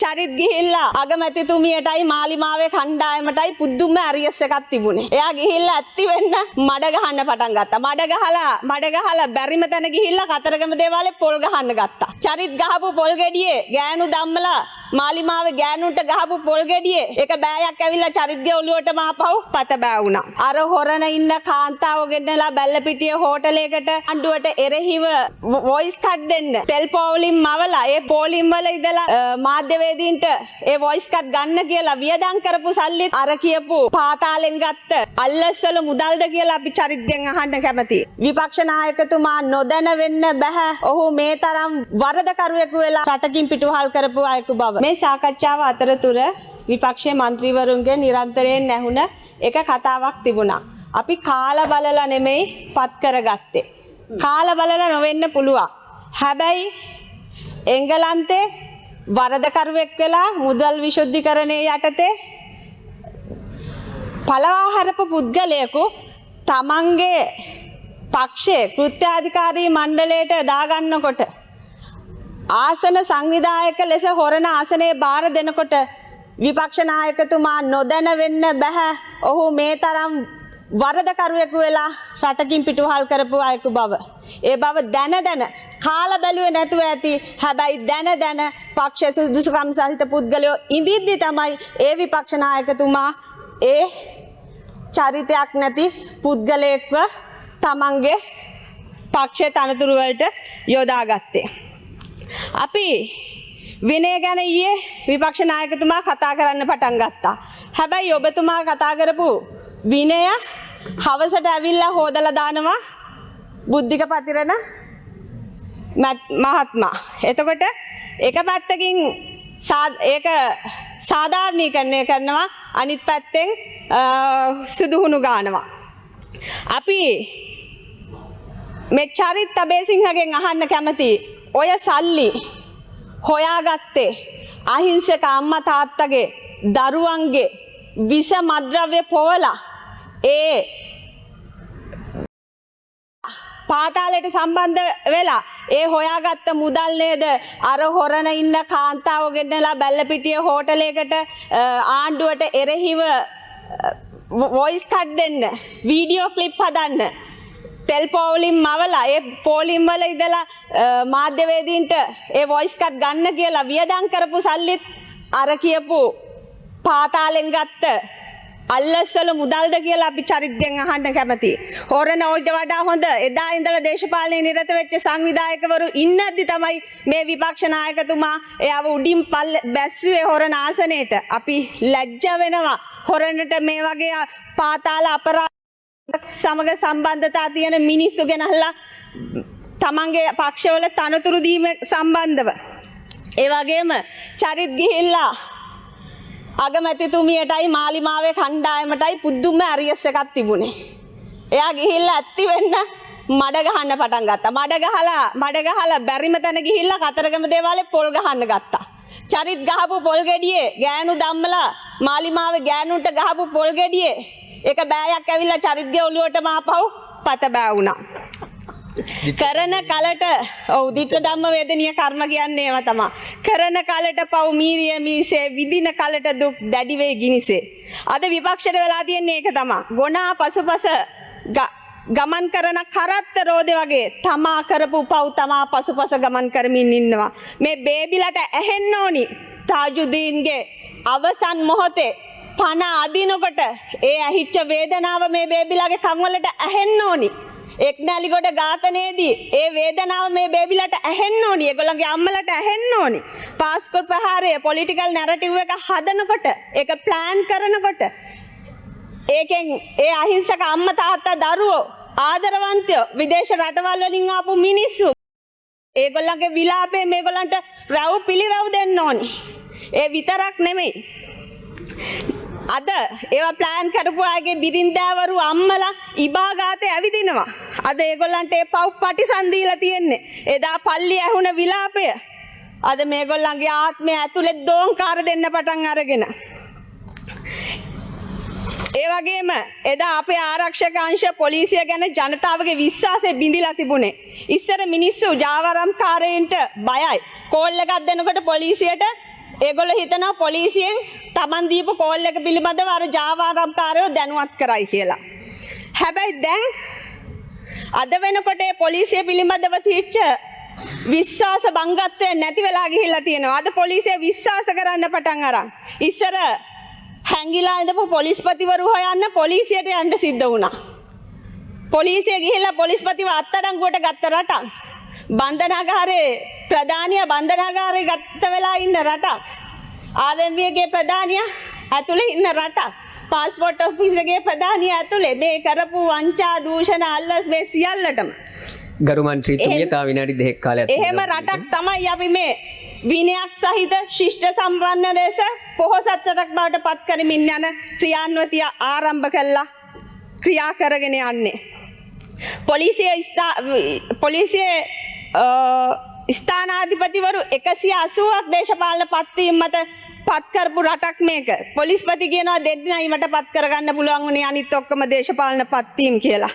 චරිත් ගිහිල්ලා අගමැතිතුමියටයි මාලිමාවේ කණ්ඩායමටයි පුදුම ඇරියස් එකක් තිබුණේ. එයා ගිහිල්ලා ඇත්ති වෙන්න මඩ ගහන්න පටන් ගත්තා. මඩ ගහලා බැරිම තැන ගිහිල්ලා කතරගම දේවාලේ පොල් ගහන්න ගත්තා. චරිත් ගහපු පොල් ගෙඩියේ ගෑනු ධම්මලා මාලිමාවේ ගෑනුන්ට ගහපු පොල් ගෙඩියේ එක බෑයක් ඇවිල්ලා චරිත්ගේ ඔළුවටම ආපහු පත බෑ වුණා. අර හොරන ඉන්න කාන්තාව ගෙන්නලා බැල්ලපිටිය හෝටලයකට අඬුවට එරෙහිව වොයිස් කට් දෙන්න තෙල් පෝලිම් මවලා ඒ පෝලිම් වල ඉඳලා මාධ්‍යවේදීන්ට ඒ වොයිස් කට් ගන්න කියලා වියදම් කරපු සල්ලිත් අර කියපු පාතාලෙන් ගත්ත අල්ලස්වල මුදල්ද කියලා අපි චරිත්ගෙන් අහන්න කැමතියි. විපක්ෂ නායකතුමා නොදැන වෙන්න බෑ. ඔහු මේ තරම් වරදකරුවෙකු වෙලා රටකින් පිටුහල් කරපු අයෙකු බව. මේ සාකච්ඡාව අතරතුර විපක්ෂයේ മന്ത്രിවරුන්ගේ නිරන්තරයෙන් ඇහුණ එක කතාවක් තිබුණා. අපි කාලා බලලා නෙමෙයි පත් කරගත්තේ. කාලා බලලා නොවෙන්න පුළුවන්. හැබැයි එංගලන්තේ වරදකරුවෙක් වෙලා මුදල් විශුද්ධිකරණයේ යටතේ පළවා හැරපු පුද්ගලයෙකු තමන්ගේ පක්ෂයේ කෘත්‍යාධිකාරී මණ්ඩලයට දාගන්නකොට ආසන සංවිධායක ලෙස හොරන ආසනයේ බාර දෙනකොට විපක්ෂ නායකතුමා නොදැන වෙන්න බෑ. ඔහු මේ තරම් වරදකරුවෙකු වෙලා රටකින් පිටුහල් කරපු අයෙකු බව. ඒ බව දැන කාලා බැලුවේ නැතුව ඇති. හැබැයි දැන පක්ෂ සුදුසුකම් සහිත පුද්ගලයෝ ඉඳිද්දි තමයි ඒ විපක්ෂ නායකතුමා ඒ චරිතයක් නැති පුද්ගලයෙක්ව තමන්ගේ පක්ෂයේ තනතුරු වලට යොදාගත්තේ. අපි විනය ගැන ඊයේ විපක්ෂ නායකතුමා කතා කරන්න පටන් ගත්තා. හැබැයි ඔබතුමා කතා කරපු විනය හවසට ඇවිල්ලා හොදලා දානවා බුද්ධික පතිරණ මහත්මයා. එතකොට එක පැත්තකින් ඒක සාධාරණීකරණය කරනවා, අනිත් පැත්තෙන් සුදුහුණු ගන්නවා. අපි මේ චරිත් අබේසිංහගෙන් අහන්න කැමතියි. ඔය සල්ලි හොයාගත්තේ අහිංසක අම්මා තාත්තගේ දරුවන්ගේ විස මද්‍රව්‍ය පොවලා ඒ පාතාලයට සම්බන්ධ වෙලා ඒ හොයාගත්ත මුදල් නේද අර හොරන ඉන්න කාන්තාව ගෙන්නලා බැල්ලපිටිය හෝටලයකට ආණ්ඩුවට එරෙහිව වොයිස් කට් දෙන්න වීඩියෝ ක්ලිප් හදන්න තෙල් පෝලිම් මවලා ඒ පෝලිම් වල ඉඳලා මාධ්‍යවේදීන්ට ඒ වොයිස් කට් ගන්න කියලා වියදම් කරපු සල්ලිත් අර කියපු පාතාලෙන් ගත්ත අල්ලස්වල මුදල්ද කියලා අපි චරිත්ගෙන් අහන්න කැමතියි. හොරන ඔයිට වඩා හොඳ එදා ඉඳලා දේශපාලනයේ නිරත වෙච්ච සංවිධායකවරු ඉන්නද්දි තමයි මේ විපක්ෂ නායකතුමා එයාව උඩින් බැස්සුවේ හොරන ආසනයේට. අපි ලැජ්ජ වෙනවා හොරනට මේ වගේ පාතාල අපරාධ සමග සම්බන්ධතා තියෙන මිනිස්සු ගෙනහලා තමන්ගේ පක්ෂවල තනතුරු දීම සම්බන්ධව. ඒ වගේම චරිත් ගිහිල්ලා අගමැතිතුමියටයි මාලිමාවේ කණ්ඩායමටයි පුදුම ඇරියස් එකක් තිබුණේ. එයා ගිහිල්ලා ඇත්ති වෙන්න මඩ ගහන්න පටන් ගත්තා. මඩ ගහලා බැරිම තැන ගිහිල්ලා කතරගම දේවාලේ පොල් ගහන්න ගත්තා. චරිත් ගහපු පොල් ගෙඩියේ ගෑනු ධම්මලා මාලිමාවේ ගෑනුන්ට ගහපු පොල් ගෙඩියේ එක බෑයක් ඇවිල්ලා චරිත්ගේ ඔළුවටම ආපහු පත බෑ වුණා. කරන කලට දිට්ඨ ධම්ම වේදනීය කර්ම කියන්නේ ඒවා තමයි. කරන කලට පව් මීරිය මිසේ විදින කලට දුක් දැඩි වේ ගිනිසේ. අද විපක්ෂයට වෙලා තියෙන්නේ ඒක තමයි. ගොනා පසුපස ගමන් කරන කරත්ත රෝදේ වගේ තමා කරපු පව් තමා පසුපස ගමන් කරමින් ඉන්නවා. මේ බේබිලට ඇහෙන්න ඕනි තාජුදීන්ගේ අවසන් මොහොතේ පණ අදිනකොට ඒ ඇහිච්ච වේදනාව මේ බේබිලාගේ කන් වලට ඇහෙන්න ඕනි. එක්නැලිගොඩ ඝාතනයේදී ඒ වේදනාව මේ බේබිලට ඇහෙන්න ඕනි. ඒගොල්ලන්ගේ අම්මලට ඇහෙන්න ඕනි. පාස්කෝට් ප්‍රහාරය පොලිටිකල් නැරටිව් එක හදනකොට ඒක ප්ලෑන් කරනකොට ඒකෙන් ඒ අහිංසක අම්මා තාත්තා දරුවෝ ආදරවන්තයෝ විදේශ රටවල් වලින් ආපු මිනිස්සු ඒගොල්ලන්ගේ විලාපේ මේගොල්ලන්ට රව් පිළිරව් දෙන්න ඕනි. ඒ විතරක් නෙමෙයි. අද ඒවා ප්ලෑන් කරපු අයගේ බිරින්දෑවරු අම්මලා ඉබාගාතේ ඇවිදිනවා. අද ඒගොල්ලන්ට ඒ පව් පටිසන් දීලා තියෙන්නේ. එදා පල්ලි ඇහුණ විලාපය අද මේගොල්ලන්ගේ ආත්මය ඇතුලේ දෝංකාර දෙන්න පටන් අරගෙන. ඒ වගේම එදා අපේ ආරක්ෂක අංශ පොලිසිය ගැන ජනතාවගේ විශ්වාසය බිඳිලා තිබුණේ. ඉස්සර මිනිස්සු ජාවාරම්කාරයින්ට බයයි. කෝල් එකක් දෙනකොට පොලිසියට ඒගොල්ලෝ හිතනවා පොලිසියෙන් Taman දීපු කෝල් එක පිළිබඳව අර Java ආරම්භකාරයෝ දැනුවත් කරයි කියලා. හැබැයි දැන් අද වෙනකොට පොලිසිය පිළිබඳව තියච්ච විශ්වාස බංගත්වය නැති වෙලා ගිහිල්ලා තියෙනවා. අද පොලිසිය විශ්වාස කරන්න පටන් අරන්. ඉස්සර හැංගිලා ඉඳපු පොලිස්පතිවරු හොයන්න පොලිසියට යන්න සිද්ධ වුණා. පොලිසිය ගිහිල්ලා පොලිස්පතිව අත්අඩංගුවට ගත්ත රටක්. බන්ධනාගාරේ ප්‍රධානියා බන්ධනාගාරේ ගත්ත වෙලා ඉන්න රටක්. ආරඑම්බීගේ ප්‍රධානියා ඇතුලේ ඉන්න රටක්. පාස්පෝර්ට් ඔෆිස් එකේ ප්‍රධානියා ඇතුලේ මේ කරපු වංචා දූෂණ අල්ලස් මේ සියල්ලටම ගරු මන්ත්‍රීතුමිය තා විනාඩි 2ක් කාලයක් එහෙම රටක් තමයි අපි මේ විනයක් සහිත ශිෂ්ට සම්පන්න ලෙස පොහොසත් රටක් බවට පත් කරමින් යන ක්‍රියාන්විතිය ආරම්භ කළා ක්‍රියා කරගෙන යන්නේ. පොලිසිය ස්ථානාධිපතිවරු 180ක් දේශපාලන පත්වීම් මත පත් කරපු රටක් මේක. පොලිස්පති කියනවා දෙන්නයි මට පත් කරගන්න පුළුවන් වුණේ අනිත් ඔක්කොම දේශපාලන පත්වීම් කියලා.